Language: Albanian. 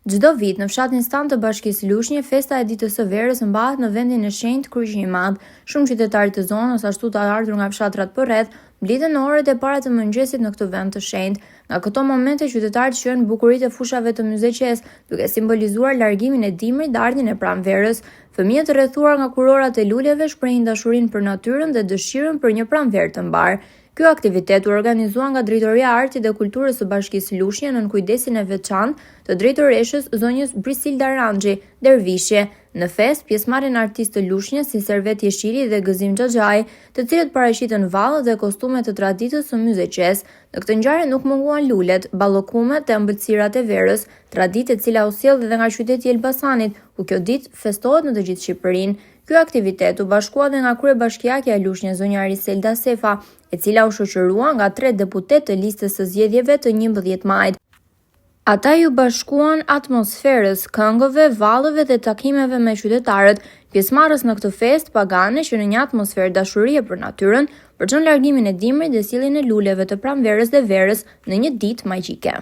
Çdo vit në fshatin Stan të Bashkisë Lushnjë, festa e ditës së verës mbahet në vendin e shenjtë Kryqi i Madh. Shumë qytetarë të zonës, ashtu të ardhur nga fshatrat përreth, mblidhen në orët e para të mëngjesit në këtë vend të shenjtë. Nga këto momente qytetarët shijojnë bukuritë e fushave të Myzeqes, duke simbolizuar largimin e dimrit dhe ardhin e pranverës. Fëmijët të rrethuar nga kurorat e luleve shprehin dashurinë për natyrën dhe dëshirën për një pranverë të mbar. Ky aktivitet u organizua nga Drejtoria e Artit dhe Kulturës së Bashkisë Lushnjë nën kujdesin e veçantë të drejtoreshës zonjës Brisilda Ranxhi Dervishje. Në fest pjesëmarrin artistë të Lushnjës si Servet Jeshili dhe Gëzim Xhaxhai, të cilët paraqiten vallë dhe kostume të traditës së Myzeqes. Në këtë ngjarje nuk munguan lulet, ballokumet dhe ëmbëlsirat e verës, traditë e cila u sjell edhe nga qyteti i Elbasanit, ku kjo ditë festohet në të gjithë Shqipërinë. Ky aktivitet u bashkua dhe nga kryebashkiakja e Lushnjës zonja Ariselda Sefa, e cila u shoqërua nga 3 deputet të listës së zgjedhjeve të 11 majit. Ata ju bashkuan atmosferës, këngëve, vallëve dhe takimeve me qytetarët. Pjesëmarrës në këtë festë pagane që në një atmosferë dashurie për natyrën, përçon largimin e dimrit dhe sjelljen e luleve të pranverës dhe verës në një ditë magjike.